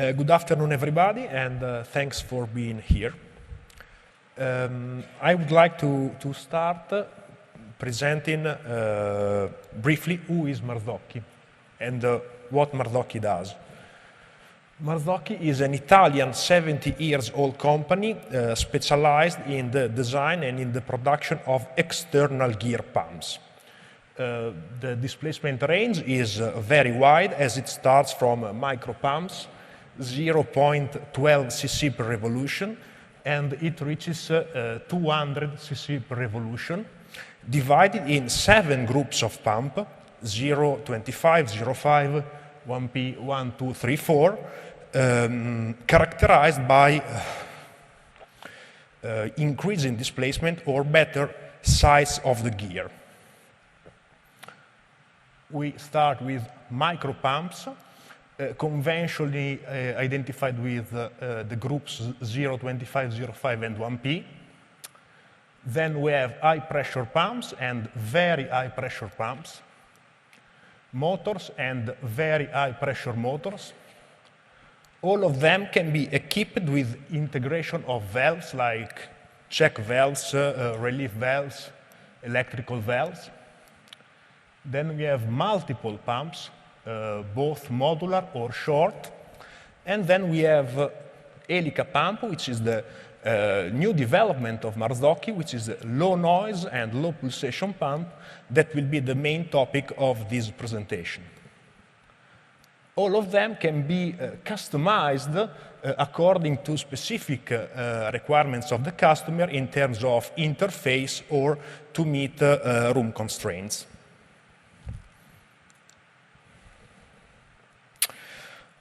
Good afternoon, everybody, and thanks for being here. I would like to start presenting briefly who is Marzocchi and what Marzocchi does. Marzocchi is an Italian 70-year-old company specialized in the design and in the production of external gear pumps. The displacement range is very wide, as it starts from micro pumps, 0.12 cc per revolution, and it reaches 200 cc per revolution, divided in 7 groups of pump, 0, 25, 05, 1P, 1, 2, 3, 4, characterized by increasing displacement or better size of the gear. We start with micro pumps, conventionally identified with the groups 0, 25, 05, and 1P. Then we have high pressure pumps and very high pressure pumps, motors and very high pressure motors. All of them can be equipped with integration of valves like check valves, relief valves, electrical valves. Then we have multiple pumps, both modular or short. And then we have ELIKA pump, which is the new development of Marzocchi, which is a low noise and low pulsation pump that will be the main topic of this presentation. All of them can be customized according to specific requirements of the customer in terms of interface or to meet room constraints.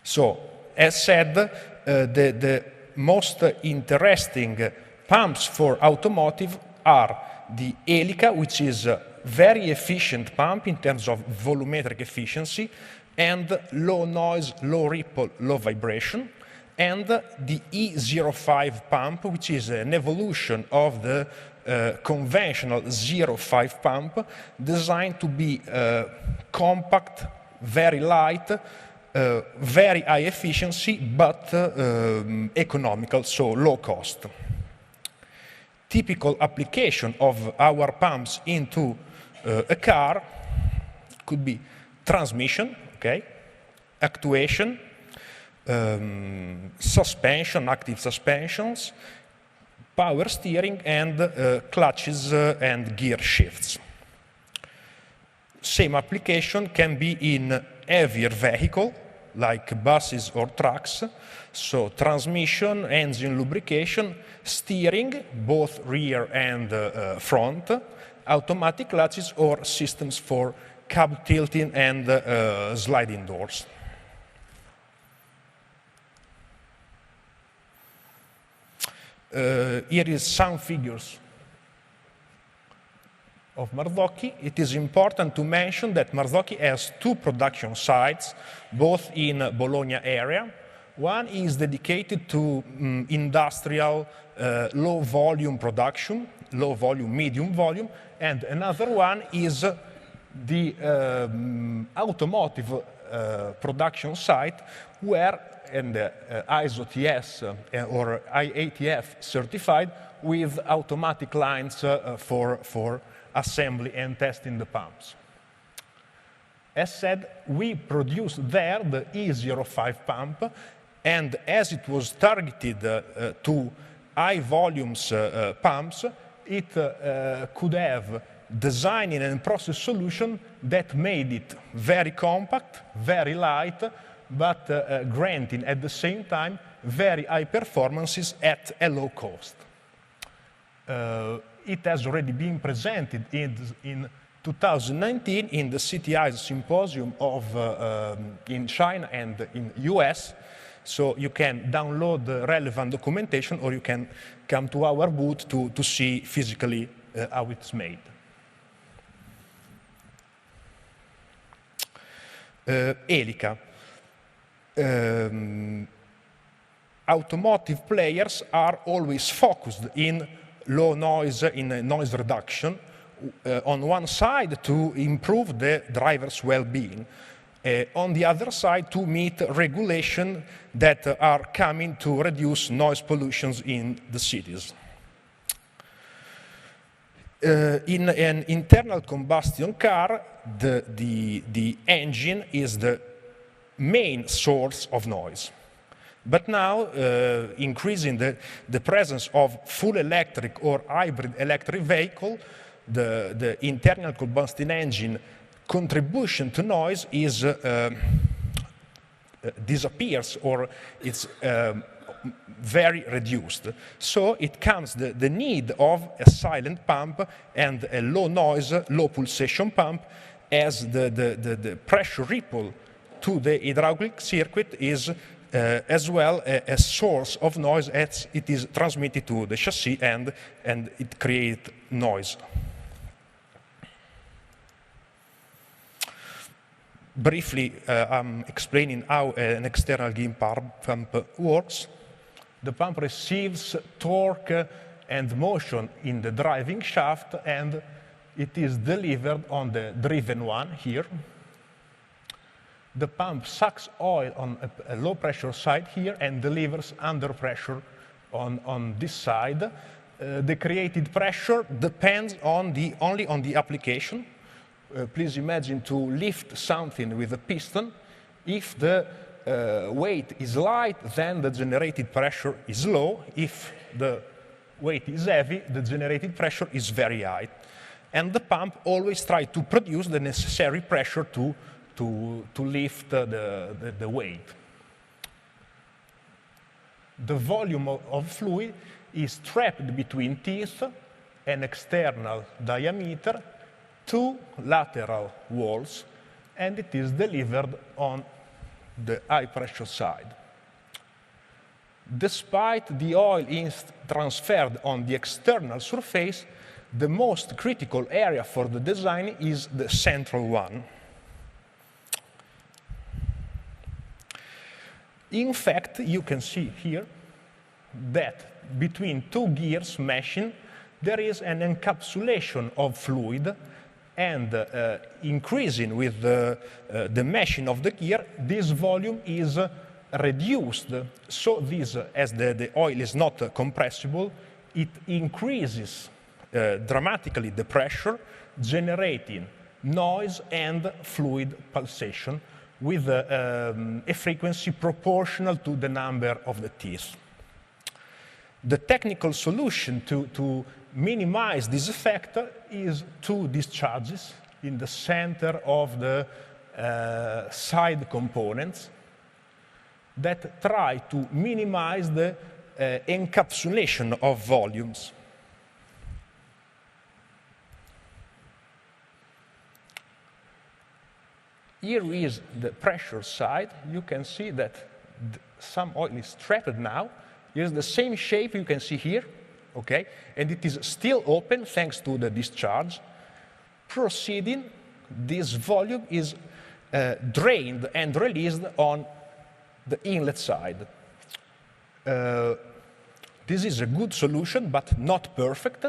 So, as said, the most interesting pumps for automotive are the ELIKA, which is a very efficient pump in terms of volumetric efficiency, and low noise, low ripple, low vibration, and the E05 pump, which is an evolution of the conventional 05 pump, designed to be compact, very light, very high efficiency, but economical, so low cost. Typical application of our pumps into a car could be transmission, okay, actuation, suspension, active suspensions, power steering, and clutches and gear shifts. Same application can be in heavier vehicle, like buses or trucks, so transmission, engine lubrication, steering, both rear and front, automatic clutches or systems for cab tilting and sliding doors. Here is some figures of Marzocchi. It is important to mention that Marzocchi has 2 production sites, both in Bologna area. One is dedicated to industrial low volume production, low volume, medium volume, and another one is the automotive production site where and ISO TS or IATF certified with automatic lines for assembly and testing the pumps. As said, we produced there the E05 pump, and as it was targeted to high volumes pumps, it could have designing and process solution that made it very compact, very light, but granting at the same time very high performances at a low cost. It has already been presented in 2019 in the CTI Symposium in China and in US, so you can download the relevant documentation or you can come to our booth to see physically how it's made. ELIKA. Automotive players are always focused in low noise, in noise reduction, on one side to improve the driver's well-being. On the other side, to meet regulation that are coming to reduce noise pollutions in the cities. In an internal combustion car, the engine is the main source of noise. But now, increasing the presence of full electric or hybrid electric vehicle, the internal combustion engine contribution to noise is disappears, or it's very reduced. So it comes the need of a silent pump and a low noise, low pulsation pump, as the pressure ripple to the hydraulic circuit is as well a source of noise as it is transmitted to the chassis, and it creates noise. Briefly, I'm explaining how an external gear pump works. The pump receives torque and motion in the driving shaft, and it is delivered on the driven one here. The pump sucks oil on a low pressure side here and delivers under pressure on this side. The created pressure depends only on the application. Please imagine to lift something with a piston. If the weight is light, then the generated pressure is low. If the weight is heavy, the generated pressure is very high. And the pump always tries to produce the necessary pressure to lift the weight. The volume of fluid is trapped between teeth, an external diameter, two lateral walls, and it is delivered on the high pressure side. Despite the oil is transferred on the external surface, the most critical area for the design is the central one. In fact, you can see here that between two gears meshing, there is an encapsulation of fluid, and increasing with the meshing of the gear, this volume is reduced. So this, as the oil is not compressible, it increases dramatically the pressure, generating noise and fluid pulsation with a frequency proportional to the number of the teeth. The technical solution to minimize this effect is two discharges in the center of the side components that try to minimize the encapsulation of volumes. Here is the pressure side. You can see that some oil is trapped now. Here's the same shape you can see here, okay? And it is still open thanks to the discharge. Proceeding, this volume is drained and released on the inlet side. This is a good solution, but not perfect.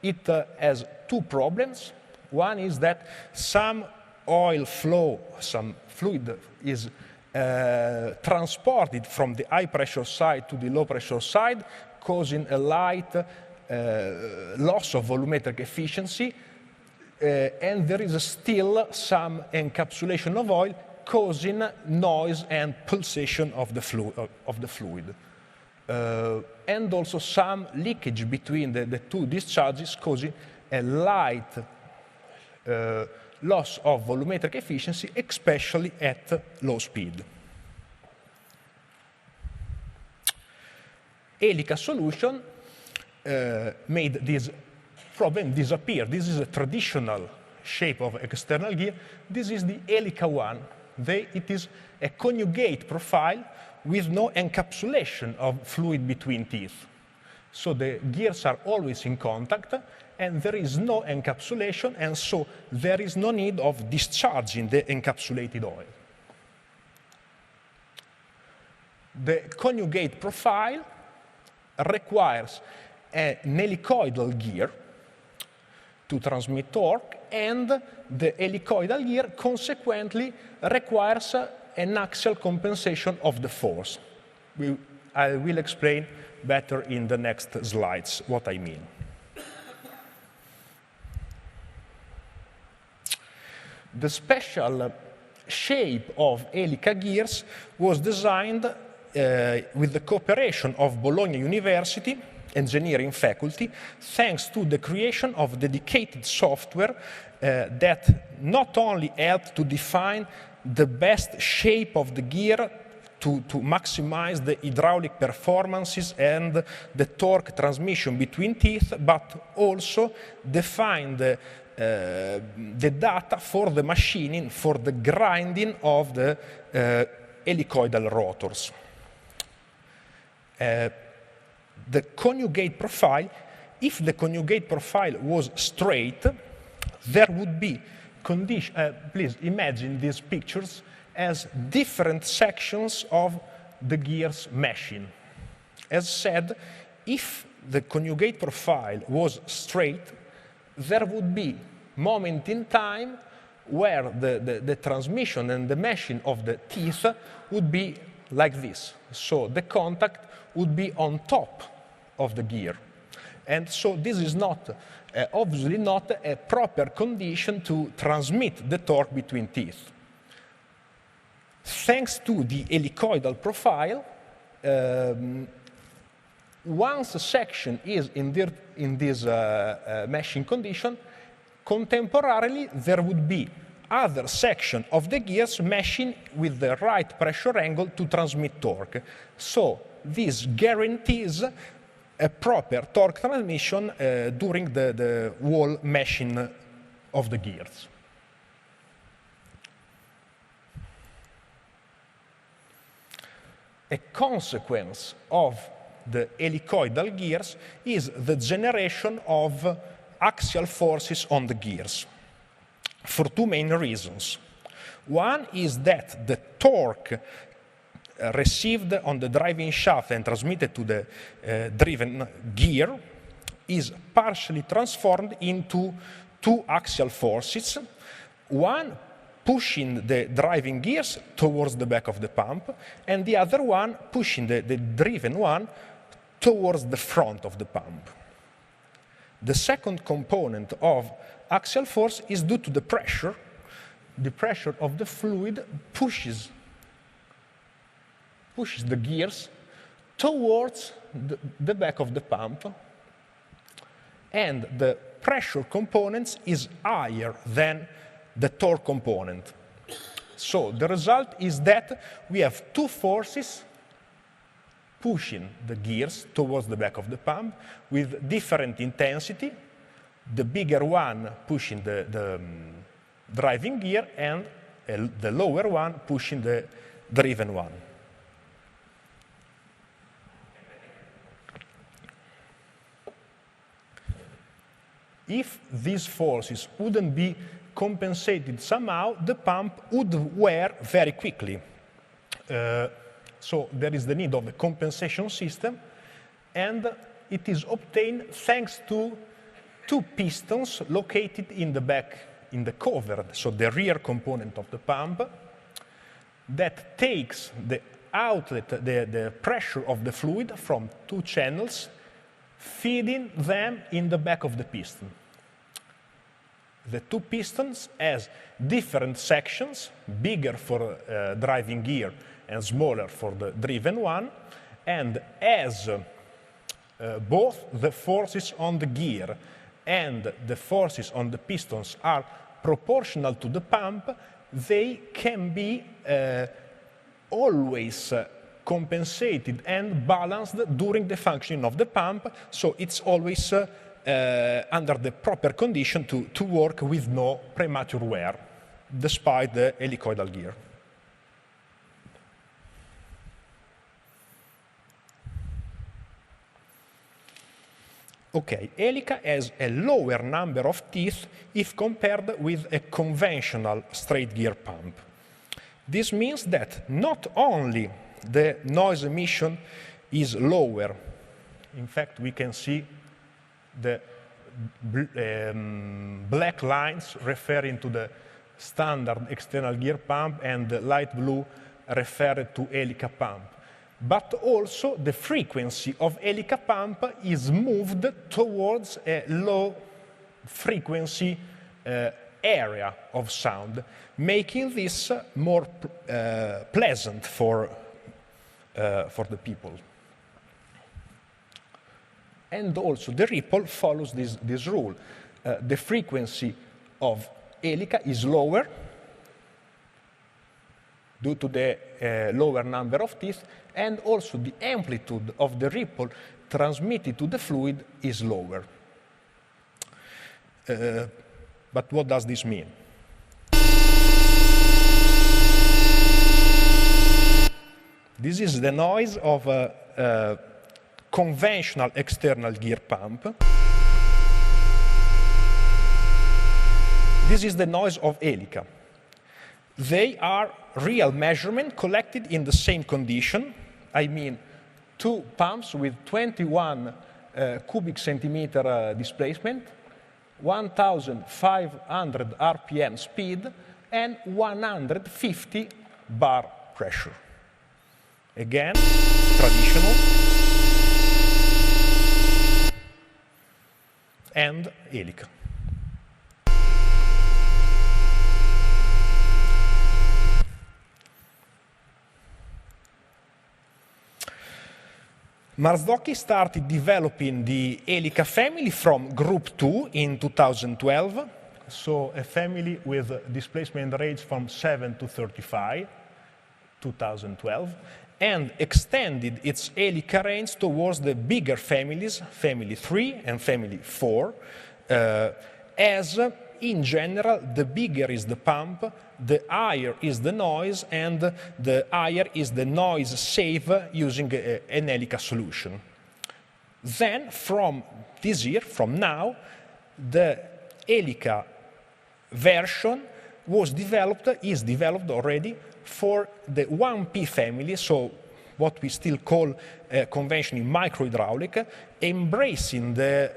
It has two problems. One is that some oil flow, some fluid is transported from the high pressure side to the low pressure side, causing a light loss of volumetric efficiency, and there is still some encapsulation of oil causing noise and pulsation of the fluid. And also some leakage between the two discharges, causing a light loss of volumetric efficiency, especially at low speed. ELIKA solution made this problem disappear. This is a traditional shape of external gear. This is the ELIKA1. It is a conjugate profile with no encapsulation of fluid between teeth. So the gears are always in contact, and there is no encapsulation, and so there is no need of discharging the encapsulated oil. The conjugate profile requires an helicoidal gear to transmit torque, and the helicoidal gear consequently requires an axial compensation of the force. I will explain better in the next slides what I mean. The special shape of ELIKA gears was designed with the cooperation of Bologna University engineering faculty, thanks to the creation of dedicated software that not only helped to define the best shape of the gear to maximize the hydraulic performances and the torque transmission between teeth, but also define the data for the machining, for the grinding of the helicoidal rotors. The conjugate profile, if the conjugate profile was straight, there would be please imagine these pictures as different sections of the gear's meshing. As said, if the conjugate profile was straight, there would be moment in time where the transmission and the meshing of the teeth would be like this. So the contact would be on top of the gear. And so this is not, obviously not a proper condition to transmit the torque between teeth. Thanks to the helicoidal profile, once a section is in this meshing condition, contemporarily there would be other section of the gears meshing with the right pressure angle to transmit torque. So this guarantees a proper torque transmission during the whole meshing of the gears. A consequence of the helicoidal gears is the generation of axial forces on the gears for two main reasons. One is that the torque received on the driving shaft and transmitted to the driven gear is partially transformed into two axial forces, one pushing the driving gears towards the back of the pump, and the other one pushing the driven one towards the front of the pump. The second component of axial force is due to the pressure. The pressure of the fluid pushes the gears towards the back of the pump, and the pressure component is higher than the torque component. So the result is that we have two forces pushing the gears towards the back of the pump with different intensity, the bigger one pushing the driving gear and the lower one pushing the driven one. If these forces wouldn't be compensated somehow, the pump would wear very quickly. So there is the need of a compensation system, and it is obtained thanks to two pistons located in the back, in the cover, so the rear component of the pump, that takes the outlet, the pressure of the fluid from two channels, feeding them in the back of the piston. The two pistons has different sections, bigger for driving gear and smaller for the driven one, and as both the forces on the gear and the forces on the pistons are proportional to the pump, they can be always compensated and balanced during the functioning of the pump, so it's always under the proper condition to work with no premature wear, despite the helicoidal gear. Okay, ELIKA has a lower number of teeth if compared with a conventional straight gear pump. This means that not only the noise emission is lower, in fact we can see the black lines referring to the standard external gear pump and the light blue referred to ELIKA pump. But also the frequency of ELIKA pump is moved towards a low frequency area of sound, making this more pleasant for the people. And also the ripple follows this rule. The frequency of ELIKA is lower due to the lower number of teeth, and also the amplitude of the ripple transmitted to the fluid is lower. But what does this mean? This is the noise of a conventional external gear pump. This is the noise of ELIKA. They are real measurements collected in the same condition. I mean, two pumps with 21 cubic centimeter displacement, 1,500 RPM speed, and 150 bar pressure. Again, traditional and ELIKA. Marzocchi started developing the ELIKA family from Group 2 in 2012, so a family with displacement range from 7 to 35, 2012, and extended its ELIKA range towards the bigger families, Family 3 and Family 4, as in general, the bigger is the pump, the higher is the noise, and the higher is the noise save using an ELIKA solution. Then, from this year, from now, the ELIKA version is developed already for the 1P family, so what we still call conventionally microhydraulic, embracing the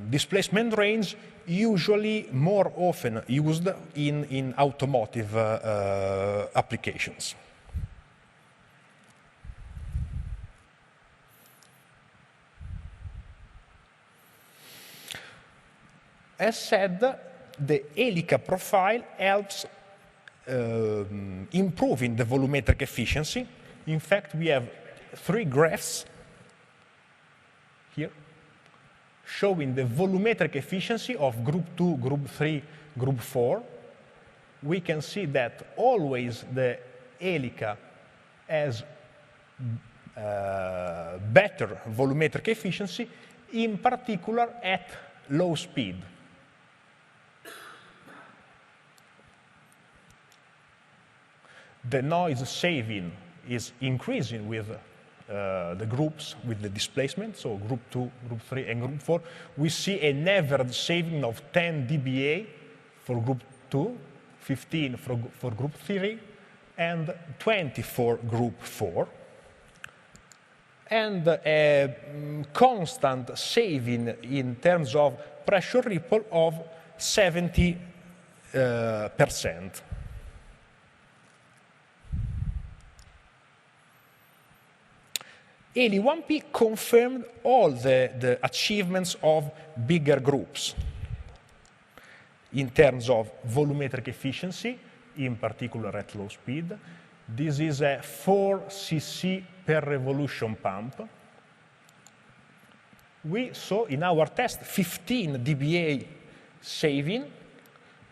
displacement range usually more often used in automotive applications. As said, the ELIKA profile helps improving the volumetric efficiency. In fact, we have 3 graphs here showing the volumetric efficiency of Group 2, Group 3, Group 4. We can see that always the ELIKA has better volumetric efficiency, in particular at low speed. The noise saving is increasing with the groups with the displacement, so Group 2, Group 3, and Group 4. We see an average saving of 10 dBA for Group 2, 15 for Group 3, and 20 for Group 4. And a constant saving in terms of pressure ripple of 70%. ELI1P confirmed all the achievements of bigger groups in terms of volumetric efficiency, in particular at low speed. This is a 4 cc per revolution pump. We saw in our test 15 dBA saving.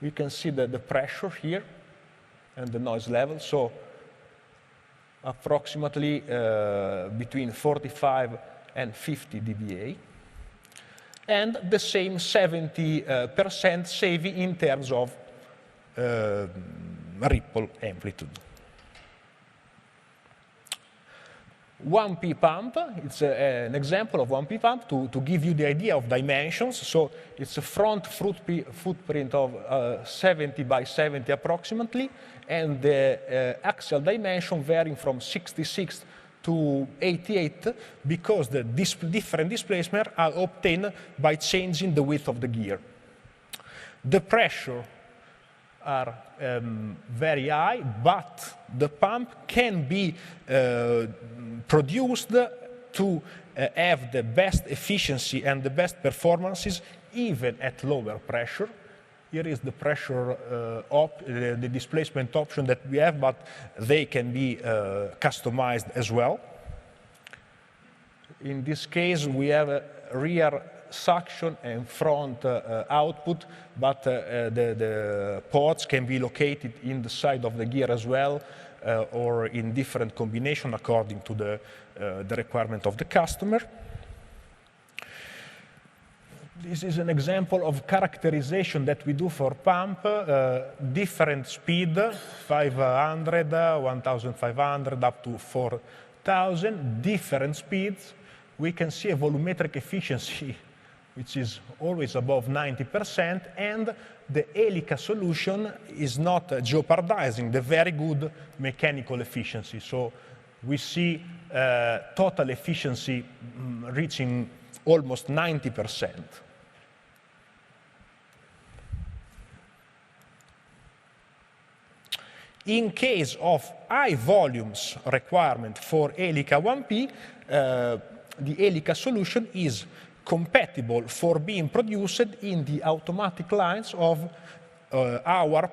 We can see the pressure here and the noise level. So approximately between 45 and 50 dBA, and the same 70% saving in terms of ripple amplitude. 1P pump, it's an example of 1P pump to give you the idea of dimensions. So it's a front footprint of 70 by 70 approximately, and the axial dimension varying from 66 to 88 because the different displacements are obtained by changing the width of the gear. The pressure are very high, but the pump can be produced to have the best efficiency and the best performances even at lower pressure. Here is the pressure, the displacement option that we have, but they can be customized as well. In this case, we have a rear suction and front output, but the ports can be located in the side of the gear as well, or in different combination according to the requirement of the customer. This is an example of characterization that we do for pump, different speed, 500, 1,500, up to 4,000, different speeds. We can see a volumetric efficiency, which is always above 90%, and the ELIKA solution is not jeopardizing the very good mechanical efficiency. So we see total efficiency reaching almost 90%. In case of high volumes requirement for ELIKA1P, the ELIKA solution is compatible for being produced in the automatic lines of our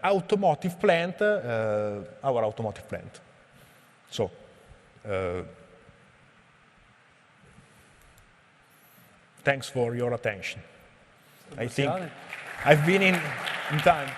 automotive plant. So, thanks for your attention. I think I've been in time.